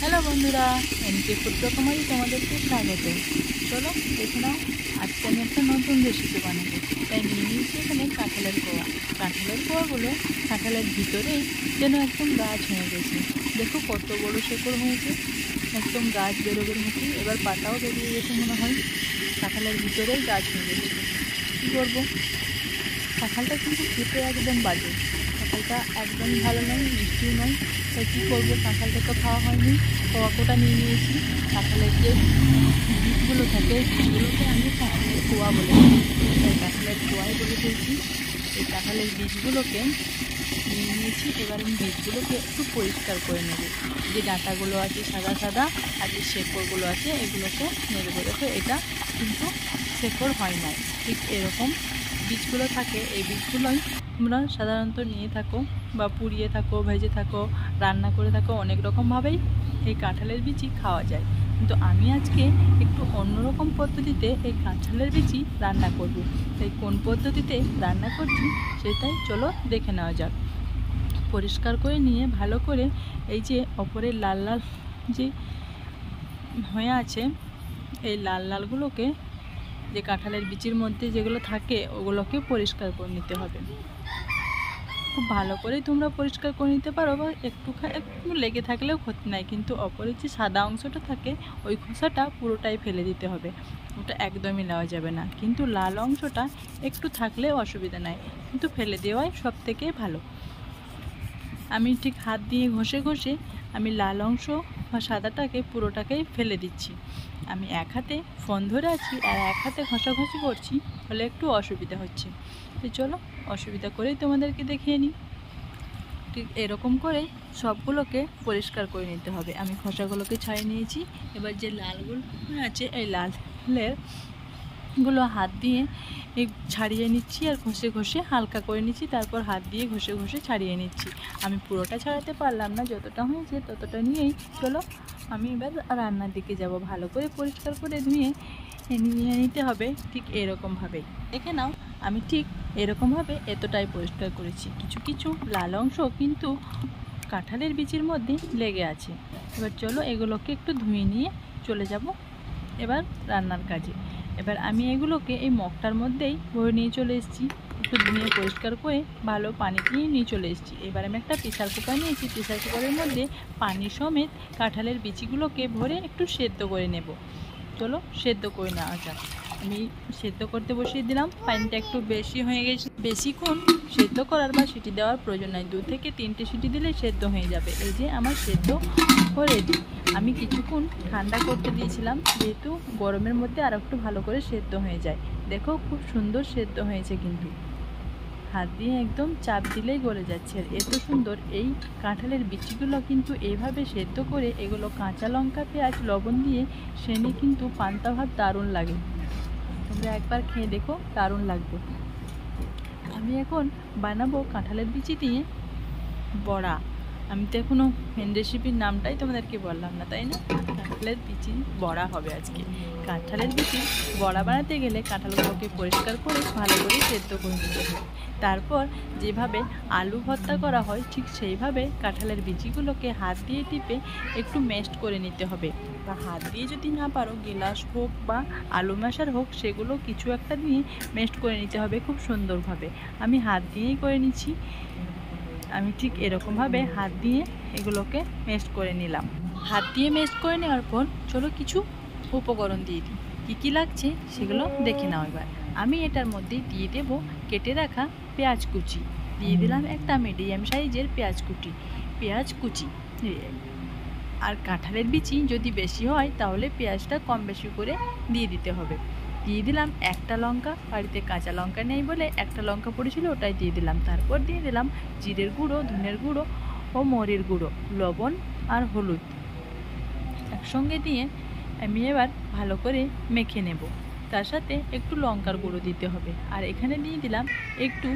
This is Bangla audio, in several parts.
হ্যালো বন্ধুরা, এমকে ফুড রকমারি তোমাদেরকে স্বাগত। চলো দেখে নাও, আজকে আমি একটা নতুন রেসিপি বানাবো। তাই নিয়ে নিয়েছি এখানে কাঁঠালের কোয়া। কাঁঠালের কোয়াগুলো কাঁঠালের ভিতরেই যেন একদম গাছ হয়ে গেছে। দেখো কত বড় শেকড় হয়েছে, একদম গাছ বেরোবের মুখে। এবার পাতাও বেরিয়ে গেছে মনে হয়, কাঁঠালের ভিতরেই গাছ হয়ে গেছে। কী করবো, কাঁঠালটা কিন্তু খেতে একদম বাজে, কাঁঠালটা একদমই ভালো নয়, মিষ্টিও নয়। তাই কী করবো, কাঁঠালটা তো খাওয়া হয়নি, কোয়াটা নিয়ে নিয়েছি। কাঁঠালের যে বীজগুলো থাকে, বীজগুলোকে আমি কাঁঠালের কোয়া বলে থাকি, তাই কাঁঠালের কোয়াই বলে ফেলছি। এই কাঁঠালের বীজগুলোকে নিয়ে নিয়েছি। এবার আমি বীজগুলোকে একটু পরিষ্কার করে নেব। যে ডাঁটাগুলো আছে সাদা সাদা আর যে শেকড়গুলো আছে এগুলোকে নেড়ে দেবো। দেখো এটা কিন্তু শেকড় হয় না, ঠিক এরকম বীজগুলো থাকে। এই বীজগুলোই তোমরা সাধারণত নিয়ে থাকো বা পুড়িয়ে থাকো, ভেজে থাকো, রান্না করে থাকো, অনেক রকমভাবেই এই কাঁঠালের বীজই খাওয়া যায়। কিন্তু আমি আজকে একটু অন্যরকম পদ্ধতিতে এই কাঁঠালের বীজই রান্না করব। তাই কোন পদ্ধতিতে রান্না করছি সেটাই চলো দেখে নেওয়া যাক। পরিষ্কার করে নিয়ে ভালো করে এই যে ওপরের লাল লাল যে হয়ে আছে, এই লাল লালগুলোকে, যে কাঁঠালের বীজের মধ্যে যেগুলো থাকে ওগুলোকে পরিষ্কার করে নিতে হবে। খুব ভালো করে তোমরা পরিষ্কার করে নিতে পারো, বা একটু লেগে থাকলেও ক্ষতি নাই। কিন্তু অপরের যে সাদা অংশটা থাকে ওই খোসাটা পুরোটাই ফেলে দিতে হবে, ওটা একদমই নেওয়া যাবে না। কিন্তু লাল অংশটা একটু থাকলে অসুবিধা নাই, কিন্তু ফেলে দেওয়াই সব থেকে ভালো। আমি ঠিক হাত দিয়ে ঘষে ঘষে আমি লাল অংশ বা সাদাটাকে পুরোটাকেই ফেলে দিচ্ছি। আমি এক হাতে ফোন ধরে আছি আর এক হাতে ঘষাঘষি করছি, ফলে একটু অসুবিধা হচ্ছে। তো চলো অসুবিধা করেই তোমাদেরকে দেখিয়ে নিই। ঠিক এরকম করে সবগুলোকে পরিষ্কার করে নিতে হবে। আমি খোসাগুলোকে ছাড়িয়ে নিয়েছি। এবার যে লালগুলো আছে এই লালের গুলো হাত দিয়ে ছাড়িয়ে নিচ্ছি আর ঘষে ঘষে হালকা করে নিচ্ছি। তারপর হাত দিয়ে ঘষে ঘষে ছাড়িয়ে নিচ্ছি। আমি পুরোটা ছাড়াতে পারলাম না, যতটা হয়েছে ততটা নিয়েই চলো আমি এবার রান্নার দিকে যাব। ভালো করে পরিষ্কার করে ধুয়ে নিয়ে নিতে হবে, ঠিক এরকমভাবেই। দেখে নাও, আমি ঠিক এরকমভাবে এতটাই পরিষ্কার করেছি। কিছু কিছু লাল অংশ কিন্তু কাঁঠালের বীজের মধ্যে লেগে আছে। এবার চলো এগুলোকে একটু ধুয়ে নিয়ে চলে যাব এবার রান্নার কাজে। এবার আমি এগুলোকে এই মগটার মধ্যেই ভরে নিয়ে চলে এসেছি। একটু ধুয়ে পরিষ্কার করে ভালো পানি দিয়ে নিয়ে চলে এসেছি। এবার আমি একটা প্রেসার কুকার নিয়েছি। প্রেসার কুকারের মধ্যে পানি সমেত কাঁঠালের বীজগুলোকে ভরে একটু সেদ্ধ করে নেব। চলো সেদ্ধ করে নেওয়া যাক। আমি সেদ্ধ করতে বসিয়ে দিলাম। পানিটা একটু বেশি হয়ে গেছে, বেশিক্ষণ সেদ্ধ করার বা সিটি দেওয়ার প্রয়োজন নাই, 2 থেকে 3টে সিটি দিলে সেদ্ধ হয়ে যাবে। এই যে আমার সেদ্ধ রেডি। আমি কিছুক্ষণ ঠান্ডা করতে দিয়েছিলাম, যেহেতু গরমের মধ্যে আর একটু ভালো করে সেদ্ধ হয়ে যায়। দেখো খুব সুন্দর সেদ্ধ হয়েছে, কিন্তু হাত দিয়ে একদম চাপ দিলেই গলে যাচ্ছে। আর এত সুন্দর এই কাঁঠালের বিচিগুলো কিন্তু এইভাবে সেদ্ধ করে এগুলো কাঁচা লঙ্কা, পেঁয়াজ, লবণ দিয়ে সেনে কিন্তু পান্তা ভাত দারুণ লাগে। তোমরা একবার খেয়ে দেখো, দারুণ লাগবে। আমি এখন বানাবো কাঁঠালের বিচি দিয়ে বড়া। আমি তো এখনও মেন রেসিপির নামটাই তোমাদেরকে বললাম না, তাই না? কাঁঠালের বিচি বড়া হবে আজকে। কাঁঠালের বিচি বড়া বানাতে গেলে কাঁঠালগুলোকে পরিষ্কার করে ভালো করে সেদ্ধ করে নিতে হবে। তারপর যেভাবে আলু ভর্তা করা হয় ঠিক সেইভাবে কাঁঠালের বিচিগুলোকে হাত দিয়ে টিপে একটু মেস্ট করে নিতে হবে। বা হাত দিয়ে যদি না পারো, গেলাস হোক বা আলু ম্যাশার হোক, সেগুলো কিছু একটা দিয়ে মেস্ট করে নিতে হবে খুব সুন্দরভাবে। আমি হাত দিয়েই করে নিচ্ছি। আমি ঠিক এরকমভাবে হাত দিয়ে এগুলোকে মেস্ট করে নিলাম। হাত দিয়ে মেস্ট করে নেওয়ার পর চলো কিছু উপকরণ দিয়ে দিই। কী কী লাগছে সেগুলো দেখে নাও। এবার আমি এটার মধ্যে দিয়ে দেব কেটে রাখা পেঁয়াজ কুচি। দিয়ে দিলাম একটা মিডিয়াম সাইজের পেঁয়াজ কুচি। আর কাঁঠালের বিচি যদি বেশি হয় তাহলে পেঁয়াজটা কম বেশি করে দিয়ে দিতে হবে। দিয়ে দিলাম একটা লঙ্কা, বাড়িতে কাঁচা লঙ্কা নেই বলে একটা লঙ্কা পড়েছিল, ওটাই দিয়ে দিলাম। তারপর দিয়ে দিলাম জিরের গুঁড়ো, ধনের গুঁড়ো ও মরির গুঁড়ো, লবণ আর হলুদ একসঙ্গে দিয়ে আমি এবার ভালো করে মেখে নেব। তার সাথে একটু লঙ্কার গুঁড়ো দিতে হবে। আর এখানে দিয়ে দিলাম একটু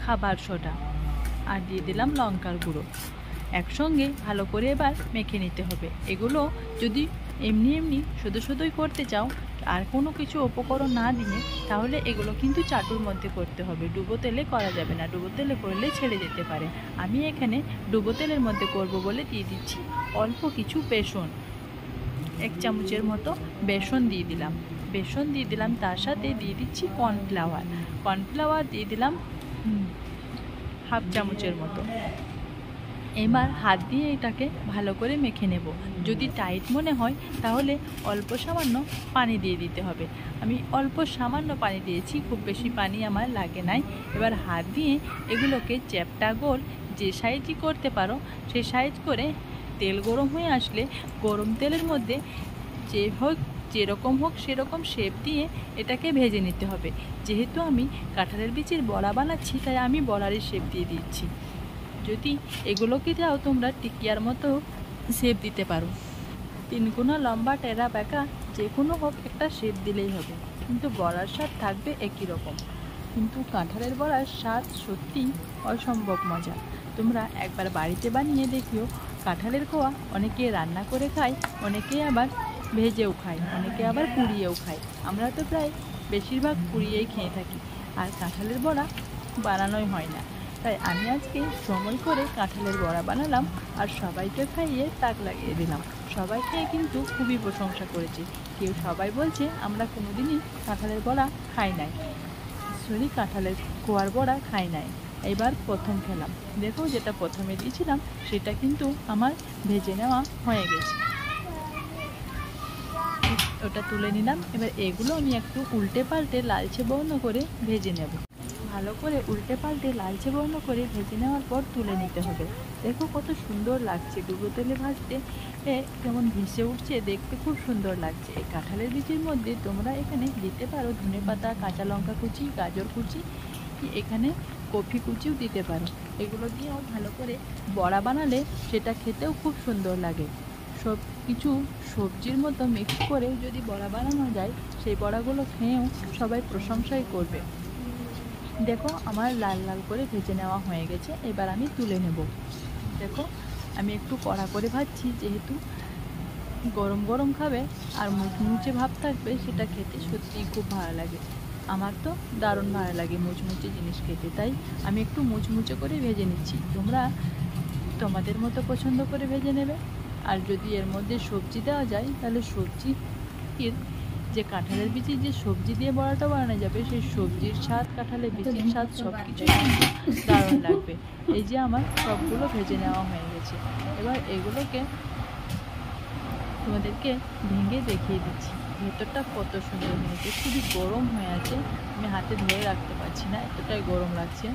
খাবার সোডা আর দিয়ে দিলাম লঙ্কার গুঁড়ো। একসঙ্গে ভালো করে এবার মেখে নিতে হবে। এগুলো যদি এমনি শুধু শুধুই করতে চাও আর কোনো কিছু উপকরণ না দিয়ে তাহলে এগুলো কিন্তু চাটুর মধ্যে করতে হবে, ডুবো তেলে করা যাবে না, ডুবো তেলে করলে ছেড়ে যেতে পারে। আমি এখানে ডুবো তেলের মধ্যে করব বলে দিয়ে দিচ্ছি অল্প কিছু বেসন, 1 চামচের মতো বেসন দিয়ে দিলাম। বেসন দিয়ে দিলাম, তার সাথে দিয়ে দিচ্ছি কর্নফ্লাওয়ার, কর্নফ্লাওয়ার দিয়ে দিলাম 1/2 চামচের মতো। এবার হাত দিয়ে এটাকে ভালো করে মেখে নেব। যদি টাইট মনে হয় তাহলে অল্প সামান্য পানি দিয়ে দিতে হবে। আমি অল্প সামান্য পানি দিয়েছি, খুব বেশি পানি আমার লাগে নাই। এবার হাত দিয়ে এগুলোকে চ্যাপটা গোল যে সাইজই করতে পারো সেই সাইজ করে তেল গরম হয়ে আসলে গরম তেলের মধ্যে যেরকম হোক সেরকম শেপ দিয়ে এটাকে ভেজে নিতে হবে। যেহেতু আমি কাঁঠালের বিচির বড়া বানাচ্ছি তাই আমি বড়ারই শেপ দিয়ে দিচ্ছি। যদি এগুলোকে যাও তোমরা টিকিয়ার মতো শেপ দিতে পারো, 3 কোনা লম্বা টেরা বেঁকা যে কোনো হোক একটা শেপ দিলেই হবে, কিন্তু বড়ার স্বাদ থাকবে একই রকম। কিন্তু কাঁঠালের বড়ার স্বাদ সত্যি অসম্ভব মজা। তোমরা একবার বাড়িতে বানিয়ে দেখিও। কাঁঠালের কোয়া অনেকে রান্না করে খায়, অনেকে আবার ভেজেও খায়, অনেকে আবার পুড়িয়েও খায়। আমরা তো প্রায় বেশিরভাগ পুড়িয়েই খেয়ে থাকি, আর কাঁঠালের বড়া বানানোই হয় না। তাই আমি আজকে সময় করে কাঁঠালের বড়া বানালাম আর সবাইকে খাইয়ে তাক লাগিয়ে দিলাম। সবাই খেয়ে কিন্তু খুবই প্রশংসা করেছে। সবাই বলছে আমরা কোনোদিনই কাঁঠালের বড়া খাই নাই, কাঁঠালের কোয়ার বড়া খাই নাই, এবার প্রথম খেলাম। দেখো যেটা প্রথমে দিয়েছিলাম সেটা কিন্তু আমার ভেজে নেওয়া হয়ে গেছে, ওটা তুলে নিলাম। এবার এগুলো আমি একটু উল্টে পাল্টে লালচে বর্ণ করে ভেজে নেব। ভালো করে উল্টে পাল্টে লালচে বর্ণ করে ভেজে নেওয়ার পর তুলে নিতে হবে। দেখো কত সুন্দর লাগছে, ডুবো তেলে ভাজতে কেমন ভেসে উঠছে, দেখতে খুব সুন্দর লাগছে। এই কাঁঠালের বীজের মধ্যে তোমরা এখানে দিতে পারো ধনেপাতা, কাঁচা লঙ্কা কুচি, গাজর কুচি, এখানে কফি কুচিও দিতে পারো। এগুলো দিয়েও ভালো করে বড়া বানালে সেটা খেতেও খুব সুন্দর লাগে। সব কিছু সবজির মতো মিক্স করে যদি বড়া বানানো যায় সেই বড়াগুলো খেয়েও সবাই প্রশংসাই করবে। দেখো আমার লাল লাল করে ভেজে নেওয়া হয়ে গেছে, এবার আমি তুলে নেব। দেখো আমি একটু কড়া করে ভাজছি, যেহেতু গরম গরম খাবে আর মুচমুচে ভাব থাকবে, সেটা খেতে সত্যিই খুব ভালো লাগে। আমার তো দারুণ ভালো লাগে মুচমুচে জিনিস খেতে, তাই আমি একটু মুচমুচে করে ভেজে নিচ্ছি। তোমরা তোমাদের মতো পছন্দ করে ভেজে নেবে। আর যদি এর মধ্যে সবজি দেওয়া যায় তাহলে সবজির যে কাঁঠালের বিচির যে সবজি দিয়ে বড়াটা বানানো যাবে সেই সবজির স্বাদ, কাঁঠালের বিচির স্বাদ সব কিছুই দারুণ লাগবে। এই যে আমার সবগুলো ভেজে নেওয়া হয়ে গেছে, এবার এগুলোকে তোমাদেরকে ভেঙে দেখিয়ে দিচ্ছি ভেতরটা কত সুন্দর হয়েছে। খুবই গরম হয়ে আছে, আমি হাতে ধরে রাখতে পারছি না, এতটাই গরম লাগছে।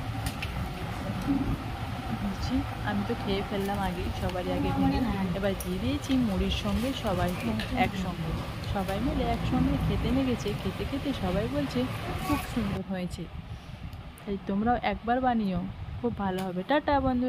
আমি তো খেয়ে ফেললাম আগেই, সবারই আগে ভেঙে। এবার দিয়ে দিয়েছি মুড়ির সঙ্গে সবাইকে একসঙ্গে, সবাই মিলে একসঙ্গে খেতে লেগেছে। খেতে খেতে সবাই বলছে খুব সুন্দর হয়েছে। তাই তোমরাও একবার বানিও, খুব ভালো হবে। টাটা বন্ধুরা।